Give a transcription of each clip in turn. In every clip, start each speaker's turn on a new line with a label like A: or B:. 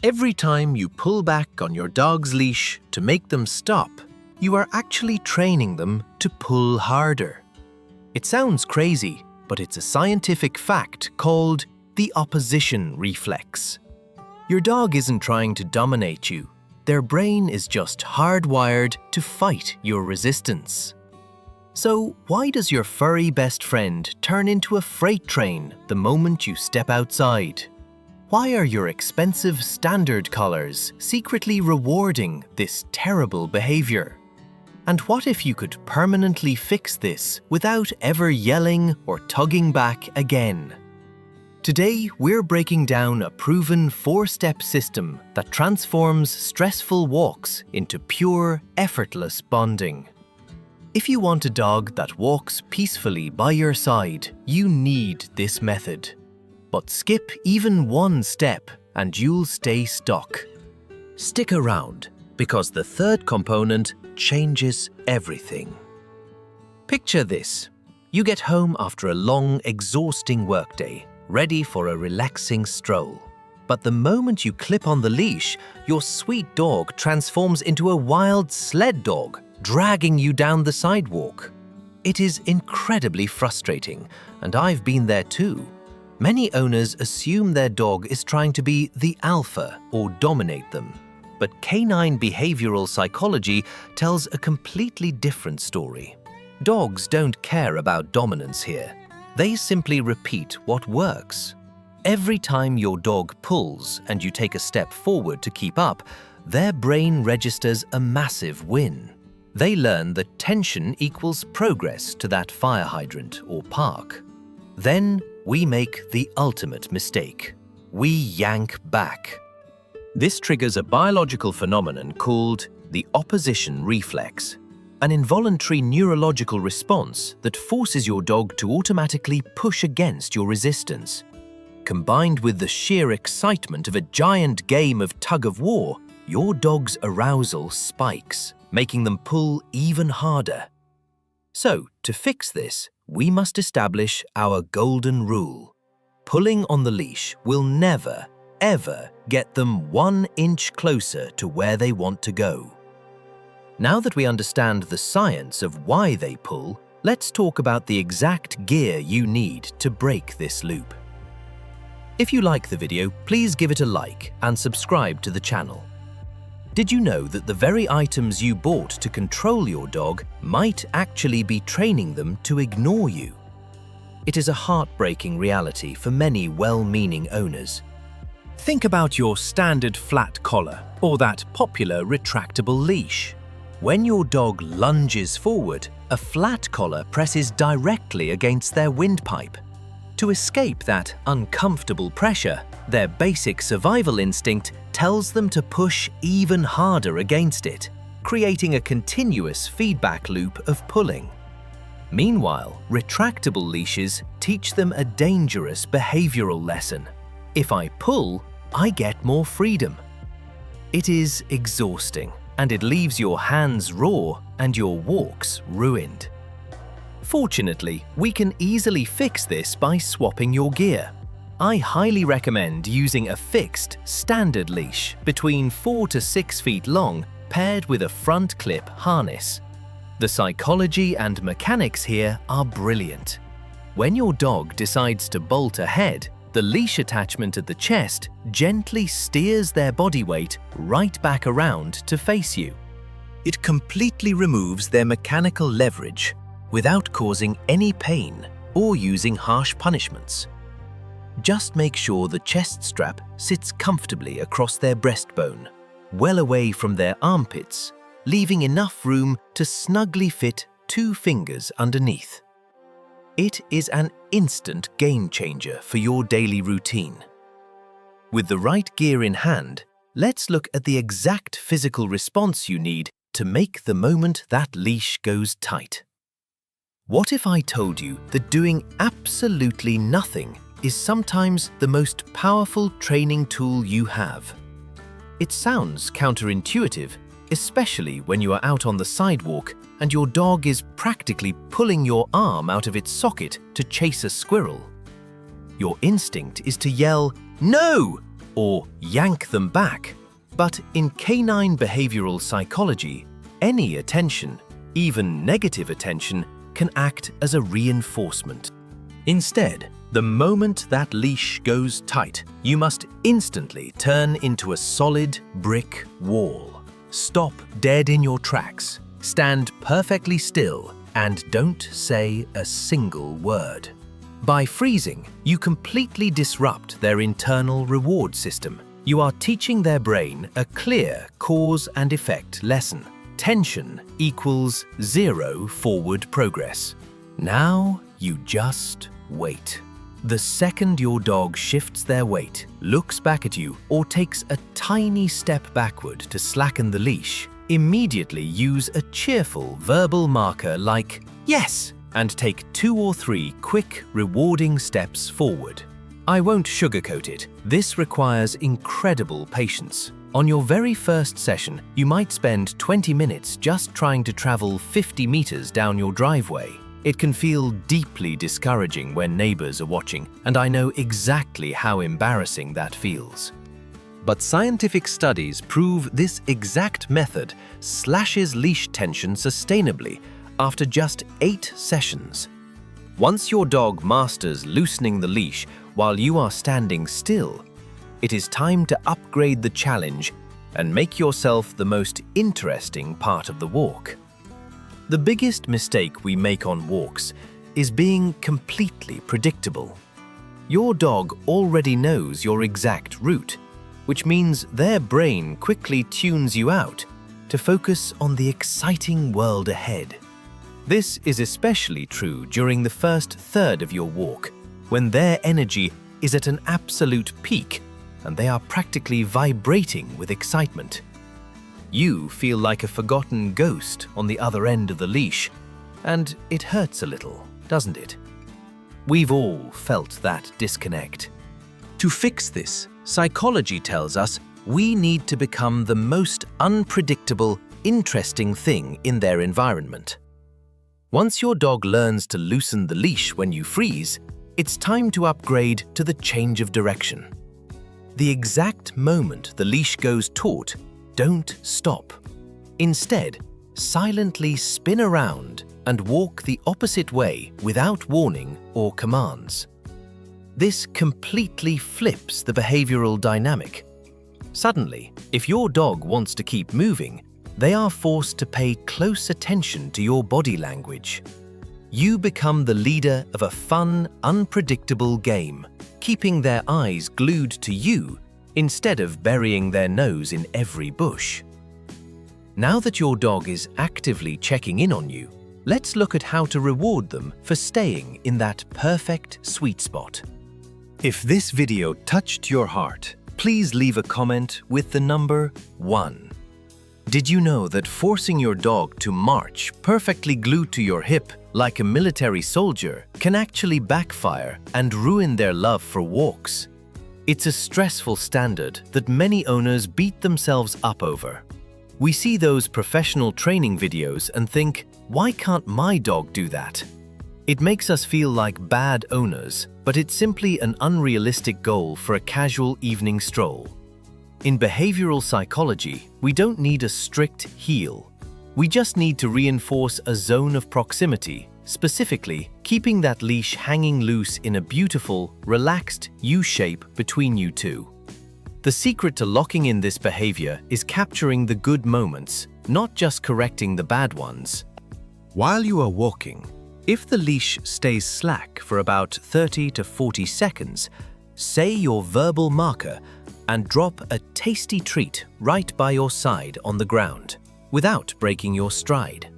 A: Every time you pull back on your dog's leash to make them stop, you are actually training them to pull harder. It sounds crazy, but it's a scientific fact called the opposition reflex. Your dog isn't trying to dominate you. Their brain is just hardwired to fight your resistance. So why does your furry best friend turn into a freight train the moment you step outside? Why are your expensive standard collars secretly rewarding this terrible behavior? And what if you could permanently fix this without ever yelling or tugging back again? Today, we're breaking down a proven 4-step system that transforms stressful walks into pure, effortless bonding. If you want a dog that walks peacefully by your side, you need this method. But skip even one step and you'll stay stuck. Stick around, because the third component changes everything. Picture this. You get home after a long, exhausting workday, ready for a relaxing stroll. But the moment you clip on the leash, your sweet dog transforms into a wild sled dog, dragging you down the sidewalk. It is incredibly frustrating, and I've been there too. Many owners assume their dog is trying to be the alpha or dominate them. But canine behavioral psychology tells a completely different story. Dogs don't care about dominance here. They simply repeat what works. Every time your dog pulls and you take a step forward to keep up, their brain registers a massive win. They learn that tension equals progress to that fire hydrant or park. Then we make the ultimate mistake. We yank back. This triggers a biological phenomenon called the opposition reflex, an involuntary neurological response that forces your dog to automatically push against your resistance. Combined with the sheer excitement of a giant game of tug-of-war, your dog's arousal spikes, making them pull even harder. So, to fix this, we must establish our golden rule. Pulling on the leash will never, ever get them 1 inch closer to where they want to go. Now that we understand the science of why they pull, let's talk about the exact gear you need to break this loop. If you like the video, please give it a like and subscribe to the channel. Did you know that the very items you bought to control your dog might actually be training them to ignore you? It is a heartbreaking reality for many well-meaning owners. Think about your standard flat collar or that popular retractable leash. When your dog lunges forward, a flat collar presses directly against their windpipe. To escape that uncomfortable pressure, their basic survival instinct tells them to push even harder against it, creating a continuous feedback loop of pulling. Meanwhile, retractable leashes teach them a dangerous behavioral lesson. If I pull, I get more freedom. It is exhausting, and it leaves your hands raw and your walks ruined. Fortunately, we can easily fix this by swapping your gear. I highly recommend using a fixed, standard leash between 4 to 6 feet long paired with a front clip harness. The psychology and mechanics here are brilliant. When your dog decides to bolt ahead, the leash attachment at the chest gently steers their body weight right back around to face you. It completely removes their mechanical leverage without causing any pain or using harsh punishments. Just make sure the chest strap sits comfortably across their breastbone, well away from their armpits, leaving enough room to snugly fit 2 fingers underneath. It is an instant game changer for your daily routine. With the right gear in hand, let's look at the exact physical response you need to make the moment that leash goes tight. What if I told you that doing absolutely nothing is sometimes the most powerful training tool you have? It sounds counterintuitive, especially when you are out on the sidewalk and your dog is practically pulling your arm out of its socket to chase a squirrel. Your instinct is to yell, "No!" or yank them back. But in canine behavioral psychology, any attention, even negative attention, can act as a reinforcement. Instead, the moment that leash goes tight, you must instantly turn into a solid brick wall. Stop dead in your tracks, stand perfectly still, and don't say a single word. By freezing, you completely disrupt their internal reward system. You are teaching their brain a clear cause and effect lesson. Tension equals zero forward progress. Now you just wait. The second your dog shifts their weight, looks back at you, or takes a tiny step backward to slacken the leash, immediately use a cheerful verbal marker like "yes" and take 2 or 3 quick, rewarding steps forward. I won't sugarcoat it. This requires incredible patience. On your very first session, you might spend 20 minutes just trying to travel 50 meters down your driveway. It can feel deeply discouraging when neighbors are watching, and I know exactly how embarrassing that feels. But scientific studies prove this exact method slashes leash tension sustainably after just 8 sessions. Once your dog masters loosening the leash while you are standing still, it is time to upgrade the challenge and make yourself the most interesting part of the walk. The biggest mistake we make on walks is being completely predictable. Your dog already knows your exact route, which means their brain quickly tunes you out to focus on the exciting world ahead. This is especially true during the first third of your walk, when their energy is at an absolute peak and they are practically vibrating with excitement. You feel like a forgotten ghost on the other end of the leash, and it hurts a little, doesn't it? We've all felt that disconnect. To fix this, psychology tells us we need to become the most unpredictable, interesting thing in their environment. Once your dog learns to loosen the leash when you freeze, it's time to upgrade to the change of direction. The exact moment the leash goes taut, don't stop. Instead, silently spin around and walk the opposite way without warning or commands. This completely flips the behavioral dynamic. Suddenly, if your dog wants to keep moving, they are forced to pay close attention to your body language. You become the leader of a fun, unpredictable game, keeping their eyes glued to you instead of burying their nose in every bush. Now that your dog is actively checking in on you, let's look at how to reward them for staying in that perfect sweet spot. If this video touched your heart, please leave a comment with the number 1. Did you know that forcing your dog to march perfectly glued to your hip like a military soldier can actually backfire and ruin their love for walks? It's a stressful standard that many owners beat themselves up over. We see those professional training videos and think, why can't my dog do that? It makes us feel like bad owners, but it's simply an unrealistic goal for a casual evening stroll. In behavioral psychology, we don't need a strict heel. We just need to reinforce a zone of proximity, specifically keeping that leash hanging loose in a beautiful, relaxed U-shape between you two. The secret to locking in this behavior is capturing the good moments, not just correcting the bad ones. While you are walking, if the leash stays slack for about 30 to 40 seconds, say your verbal marker and drop a tasty treat right by your side on the ground, without breaking your stride.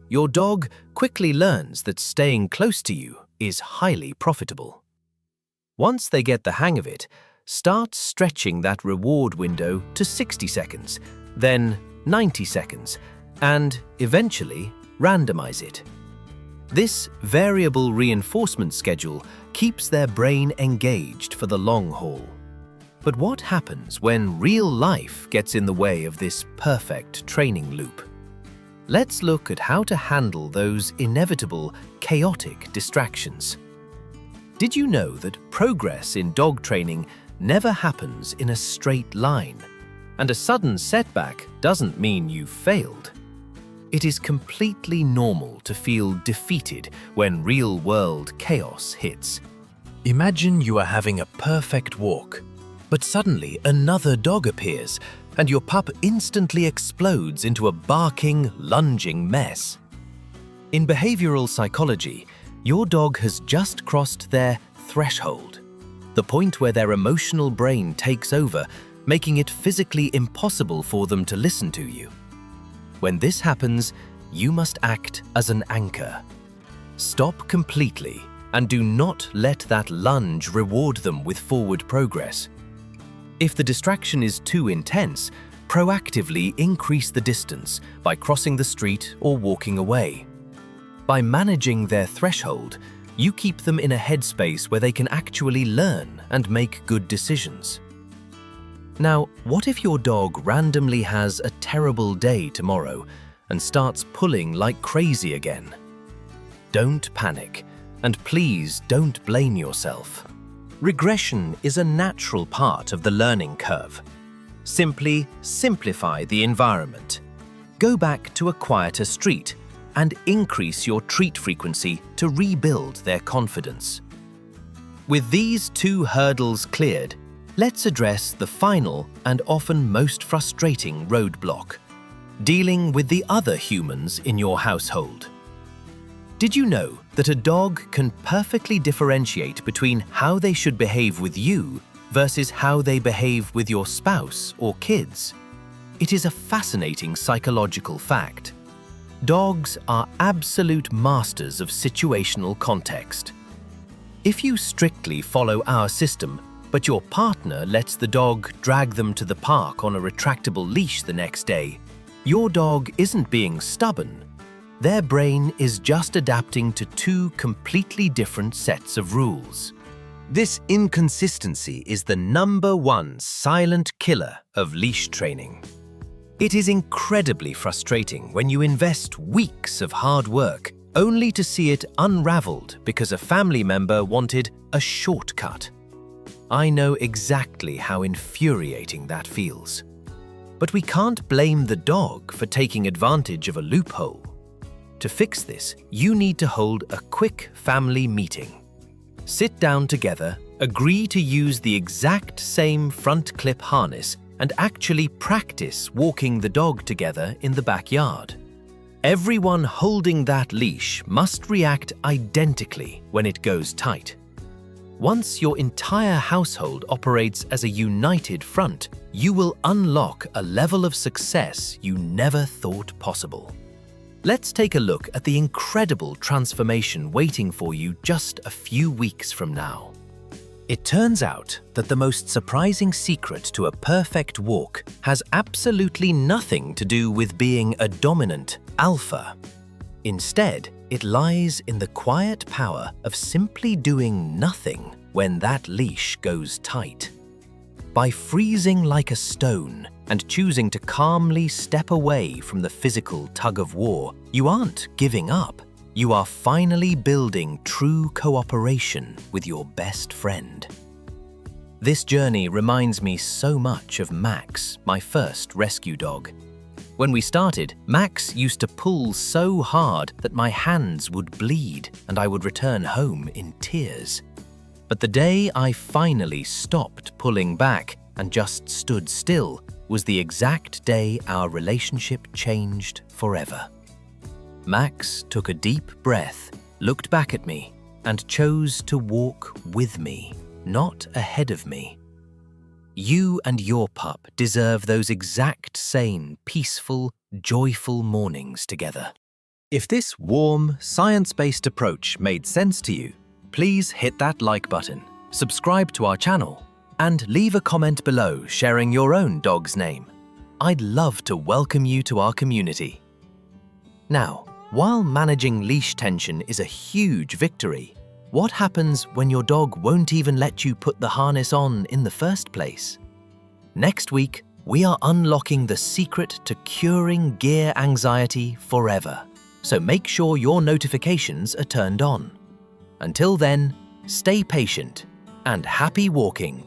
A: Your dog quickly learns that staying close to you is highly profitable. Once they get the hang of it, start stretching that reward window to 60 seconds, then 90 seconds, and eventually randomize it. This variable reinforcement schedule keeps their brain engaged for the long haul. But what happens when real life gets in the way of this perfect training loop? Let's look at how to handle those inevitable, chaotic distractions. Did you know that progress in dog training never happens in a straight line, and a sudden setback doesn't mean you've failed. It is completely normal to feel defeated when real-world chaos hits. Imagine you are having a perfect walk, but suddenly another dog appears, and your pup instantly explodes into a barking, lunging mess. In behavioral psychology, your dog has just crossed their threshold, the point where their emotional brain takes over, making it physically impossible for them to listen to you. When this happens, you must act as an anchor. Stop completely and do not let that lunge reward them with forward progress. If the distraction is too intense, proactively increase the distance by crossing the street or walking away. By managing their threshold, you keep them in a headspace where they can actually learn and make good decisions. Now, what if your dog randomly has a terrible day tomorrow and starts pulling like crazy again? Don't panic, and please don't blame yourself. Regression is a natural part of the learning curve. Simply simplify the environment. Go back to a quieter street and increase your treat frequency to rebuild their confidence. With these two hurdles cleared, let's address the final and often most frustrating roadblock: dealing with the other humans in your household. Did you know that a dog can perfectly differentiate between how they should behave with you versus how they behave with your spouse or kids? It is a fascinating psychological fact. Dogs are absolute masters of situational context. If you strictly follow our system, but your partner lets the dog drag them to the park on a retractable leash the next day, your dog isn't being stubborn. Their brain is just adapting to two completely different sets of rules. This inconsistency is the #1 silent killer of leash training. It is incredibly frustrating when you invest weeks of hard work only to see it unraveled because a family member wanted a shortcut. I know exactly how infuriating that feels. But we can't blame the dog for taking advantage of a loophole. To fix this, you need to hold a quick family meeting. Sit down together, agree to use the exact same front clip harness, and actually practice walking the dog together in the backyard. Everyone holding that leash must react identically when it goes tight. Once your entire household operates as a united front, you will unlock a level of success you never thought possible. Let's take a look at the incredible transformation waiting for you just a few weeks from now. It turns out that the most surprising secret to a perfect walk has absolutely nothing to do with being a dominant alpha. Instead, it lies in the quiet power of simply doing nothing when that leash goes tight. By freezing like a stone and choosing to calmly step away from the physical tug-of-war, you aren't giving up. You are finally building true cooperation with your best friend. This journey reminds me so much of Max, my first rescue dog. When we started, Max used to pull so hard that my hands would bleed and I would return home in tears. But the day I finally stopped pulling back and just stood still was the exact day our relationship changed forever. Max took a deep breath, looked back at me, and chose to walk with me, not ahead of me. You and your pup deserve those exact same peaceful, joyful mornings together. If this warm, science-based approach made sense to you, please hit that like button, subscribe to our channel, and leave a comment below sharing your own dog's name. I'd love to welcome you to our community. Now, while managing leash tension is a huge victory, what happens when your dog won't even let you put the harness on in the first place? Next week, we are unlocking the secret to curing gear anxiety forever, so make sure your notifications are turned on. Until then, stay patient and happy walking.